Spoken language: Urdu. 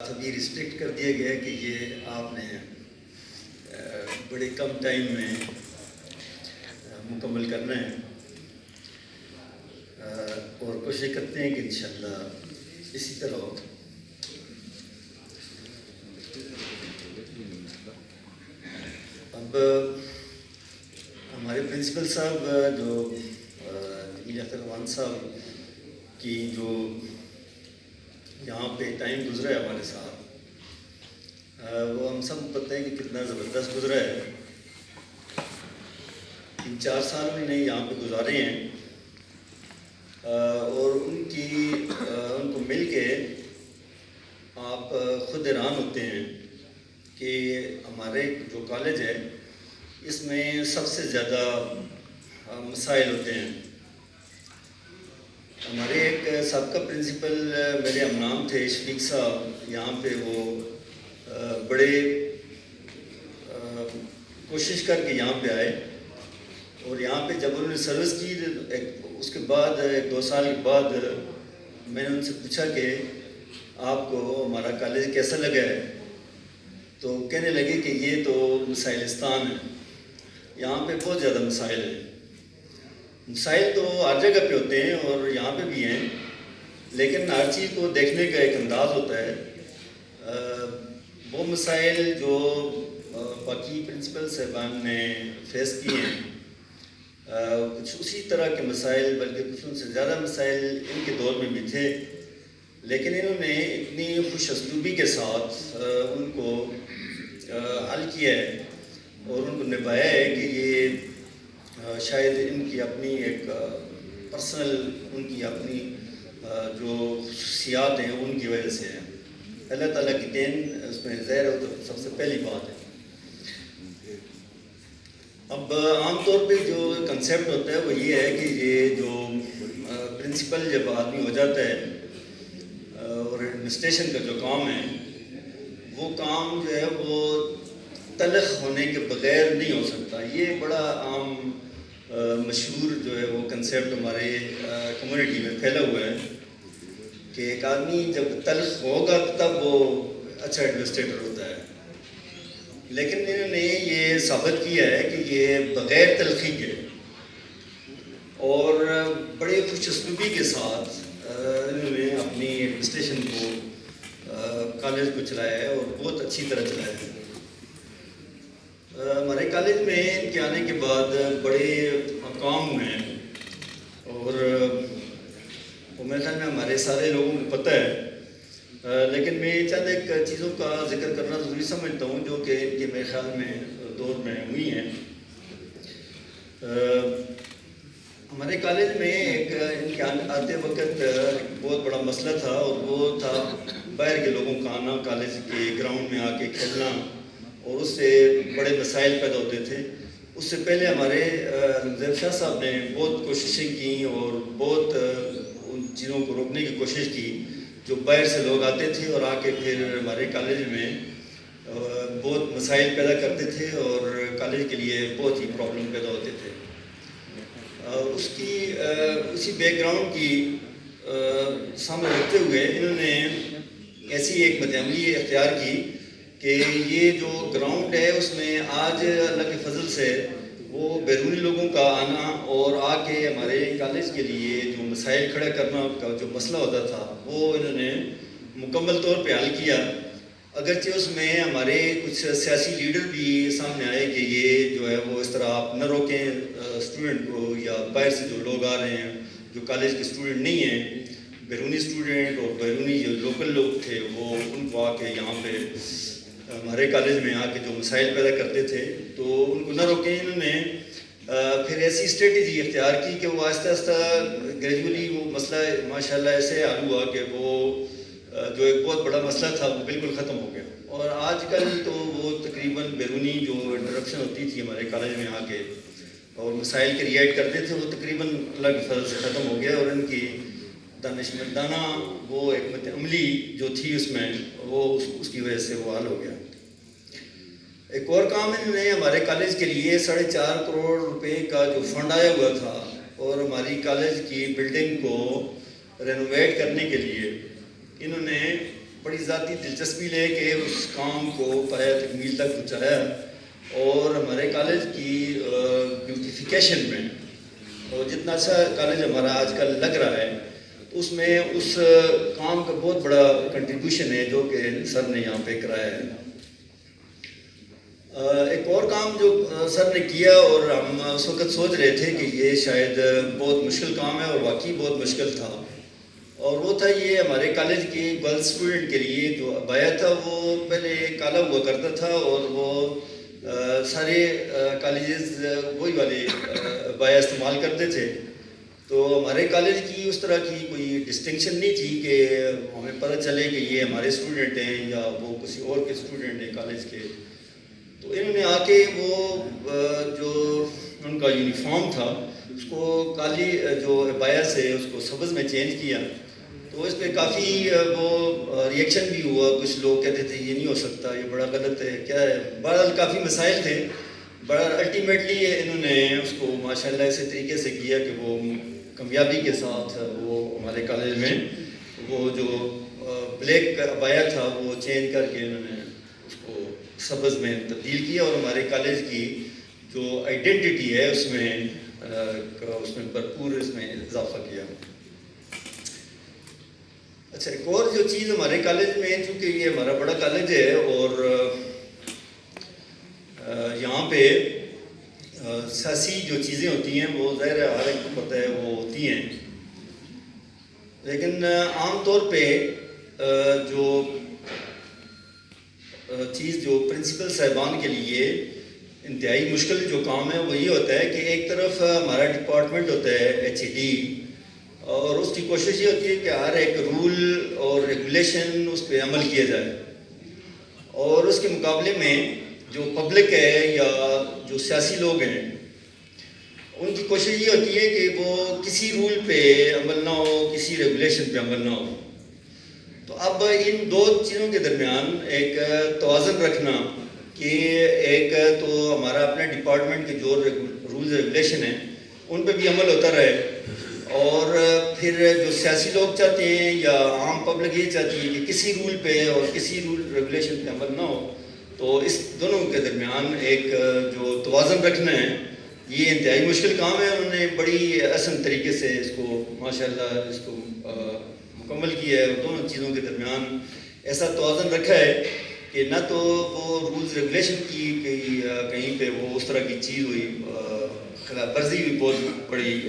ساتھ ابھی ریسٹرکٹ کر دیا گیا کہ یہ آپ نے بڑے کم ٹائم میں مکمل کرنا ہے، اور کوشش کرتے ہیں کہ انشاءاللہ اسی طرح ہو۔ اب ہمارے پرنسپل صاحب جو جمیل اختر اخوان صاحب کی جو یہاں پہ ٹائم گزرا ہے ہمارے ساتھ، وہ ہم سب کو پتہ ہے کہ کتنا زبردست گزرا ہے۔ 3-4 سال انہوں نے یہاں پہ گزارے ہیں، اور ان کو مل کے آپ خود حیران ہوتے ہیں کہ ہمارے جو کالج ہے اس میں سب سے زیادہ مسائل ہوتے ہیں۔ ہمارے ایک سابقہ پرنسپل میرے ہمنام تھے شفیق صاحب، یہاں پہ وہ بڑے کوشش کر کے یہاں پہ آئے، اور یہاں پہ جب انہوں نے سروس کی اس کے بعد 1-2 سال کے بعد میں نے ان سے پوچھا کہ آپ کو ہمارا کالج کیسا لگا ہے، تو کہنے لگے کہ یہ تو مسائلستان ہے، یہاں پہ بہت زیادہ مسائل ہیں۔ مسائل تو ہر جگہ پہ ہوتے ہیں اور یہاں پہ بھی ہیں، لیکن ہر چیز کو دیکھنے کا ایک انداز ہوتا ہے۔ وہ مسائل جو باقی پرنسپل صاحبان نے فیس کیے ہیں، کچھ اسی طرح کے مسائل بلکہ کچھ ان سے زیادہ مسائل ان کے دور میں بھی تھے، لیکن انہوں نے اتنی خوش اسلوبی کے ساتھ ان کو حل کیا ہے اور ان کو نبھایا ہے کہ یہ شاید ان کی اپنی ایک پرسنل، ان کی اپنی جو خصوصیات ہیں ان کی وجہ سے ہے۔ اللہ تعالیٰ کی دین اس میں ظاہر ہو تو سب سے پہلی بات ہے۔ اب عام طور پہ جو کنسیپٹ ہوتا ہے وہ یہ ہے کہ یہ جو پرنسپل جب آدمی ہو جاتا ہے اور ایڈمنسٹریشن کا جو کام ہے، وہ کام جو ہے وہ تلخ ہونے کے بغیر نہیں ہو سکتا۔ یہ بڑا عام مشہور جو ہے وہ کنسیپٹ ہمارے کمیونٹی میں پھیلا ہوا ہے کہ ایک آدمی جب تلخ ہوگا تب وہ اچھا ایڈمنسٹریٹر ہوتا ہے، لیکن انہوں نے یہ ثابت کیا ہے کہ یہ بغیر تلخی کے اور بڑے خوش اسلوبی کے ساتھ انہوں نے اپنی ایڈمنسٹریشن کو، کالج کو چلایا ہے اور بہت اچھی طرح چلایا ہے۔ ہمارے کالج میں ان کے آنے کے بعد بڑے مقام ہوئے ہیں، اور میرے خیال میں ہمارے سارے لوگوں کو پتہ ہے، لیکن میں چند ایک چیزوں کا ذکر کرنا ضروری سمجھتا ہوں جو کہ ان کے میرے خیال میں دور میں ہوئی ہیں۔ ہمارے کالج میں ایک ان کے آتے وقت بہت بڑا مسئلہ تھا، اور وہ تھا باہر کے لوگوں کا آنا، کالج کے گراؤنڈ میں آ کے کھیلنا، اور اس سے بڑے مسائل پیدا ہوتے تھے۔ اس سے پہلے ہمارے زید شاہ صاحب نے بہت کوششیں کی اور بہت ان چیزوں کو روکنے کی کوشش کی جو باہر سے لوگ آتے تھے اور آ کے پھر ہمارے کالج میں بہت مسائل پیدا کرتے تھے اور کالج کے لیے بہت ہی پرابلم پیدا ہوتے تھے۔ اسی بیک گراؤنڈ کی سامنے رکھتے ہوئے انہوں نے ایسی ایک مدعملی اختیار کی کہ یہ جو گراؤنڈ ہے اس میں آج اللہ کے فضل سے وہ بیرونی لوگوں کا آنا اور آ کے ہمارے کالج کے لیے جو مسائل کھڑا کرنا کا جو مسئلہ ہوتا تھا وہ انہوں نے مکمل طور پہ حل کیا۔ اگرچہ اس میں ہمارے کچھ سیاسی لیڈر بھی سامنے آئے کہ یہ جو ہے وہ اس طرح آپ نہ روکیں اسٹوڈنٹ کو، یا باہر سے جو لوگ آ رہے ہیں جو کالج کے اسٹوڈنٹ نہیں ہیں، بیرونی اسٹوڈنٹ اور بیرونی جو لوکل لوگ تھے وہ ان کو آ کے یہاں پہ ہمارے کالج میں آ کے جو مسائل پیدا کرتے تھے تو ان کو نہ روکیں۔ انہوں نے پھر ایسی اسٹریٹجی اختیار کی کہ وہ آہستہ آہستہ گریجولی وہ مسئلہ ماشاءاللہ ایسے حل ہوا کہ وہ جو ایک بہت بڑا مسئلہ تھا وہ بالکل ختم ہو گیا، اور آج کل تو وہ تقریباً بیرونی جو انٹرپشن ہوتی تھی ہمارے کالج میں آ کے اور مسائل کے ریائٹ کرتے تھے وہ تقریباً اللہ کے فضل سے ختم ہو گیا، اور ان کی دانشمندانہ وہ حکمت عملی جو تھی اس میں وہ اس کی وجہ سے وہ حل ہو گیا۔ ایک اور کام انہوں نے ہمارے کالج کے لیے 4.5 کروڑ روپے کا جو فنڈ آیا ہوا تھا اور ہماری کالج کی بلڈنگ کو رینوویٹ کرنے کے لیے انہوں نے بڑی ذاتی دلچسپی لے کے اس کام کو پایا تکمیل تک پہنچایا، اور ہمارے کالج کی بیوٹیفیکیشن میں، اور جتنا اچھا کالج ہمارا آج کل لگ رہا ہے اس میں اس کام کا بہت بڑا کنٹریبیوشن ہے جو کہ سر نے یہاں پہ کرایا ہے۔ ایک اور کام جو سر نے کیا اور ہم اس وقت سوچ رہے تھے کہ یہ شاید بہت مشکل کام ہے، اور واقعی بہت مشکل تھا، اور وہ تھا یہ ہمارے کالج کی گرلز اسٹوڈنٹ کے لیے جو عبایا تھا وہ پہلے کالا ہوا کرتا تھا، اور وہ سارے کالجز وہی والے عبایا استعمال کرتے تھے۔ تو ہمارے کالج کی اس طرح کی کوئی ڈسٹنکشن نہیں تھی کہ ہمیں پتہ چلے کہ یہ ہمارے اسٹوڈنٹ ہیں یا وہ کسی اور کے اسٹوڈنٹ ہیں کالج کے۔ تو انہوں نے آ کے وہ جو ان کا یونیفارم تھا اس کو کالی جو عبایا سے اس کو سبز میں چینج کیا، تو اس پہ کافی وہ ریئیکشن بھی ہوا، کچھ لوگ کہتے تھے یہ نہیں ہو سکتا، یہ بڑا غلط ہے، کیا ہے، بہرحال کافی مسائل تھے، بڑا الٹیمیٹلی انہوں نے اس کو ماشاءاللہ ایسے طریقے سے کیا کہ وہ کامیابی کے ساتھ وہ ہمارے کالج میں وہ جو بلیک عبایا تھا وہ چینج کر کے انہوں نے اس کو سبز میں تبدیل کیا، اور ہمارے کالج کی جو آئیڈینٹی ہے اس میں بھرپور اس میں اضافہ کیا۔ اچھا، ایک اور جو چیز ہمارے کالج میں، چونکہ یہ ہمارا بڑا کالج ہے اور یہاں پہ سیاسی جو چیزیں ہوتی ہیں وہ ظاہر ہے ہر ایک کو پتہ ہے وہ ہوتی ہیں، لیکن عام طور پہ جو چیز جو پرنسپل صاحبان کے لیے انتہائی مشکل جو کام ہے وہ یہ ہوتا ہے کہ ایک طرف ہمارا ڈپارٹمنٹ ہوتا ہے HED، اور اس کی کوشش یہ ہوتی ہے کہ ہر ایک رول اور ریگولیشن اس پہ عمل کیا جائے، اور اس کے مقابلے میں جو پبلک ہے یا جو سیاسی لوگ ہیں ان کی کوشش یہ ہوتی ہے کہ وہ کسی رول پہ عمل نہ ہو، کسی ریگولیشن پہ عمل نہ ہو۔ تو اب ان دو چیزوں کے درمیان ایک توازن رکھنا کہ ایک تو ہمارا اپنے ڈپارٹمنٹ کے جو رولز ریگولیشن ہیں ان پہ بھی عمل ہوتا رہے، اور پھر جو سیاسی لوگ چاہتے ہیں یا عام پبلک یہ چاہتی ہے کہ کسی رول پہ اور کسی رول ریگولیشن پہ عمل نہ ہو، تو اس دونوں کے درمیان ایک جو توازن رکھنا ہے یہ انتہائی مشکل کام ہے۔ انہوں نے بڑی احسن طریقے سے اس کو ماشاءاللہ اس کو مکمل کیا ہے، اور دونوں چیزوں کے درمیان ایسا توازن رکھا ہے کہ نہ تو وہ رولز ریگولیشن کی کہیں پہ وہ اس طرح کی چیز ہوئی، خلاف ورزی بھی بہت بڑی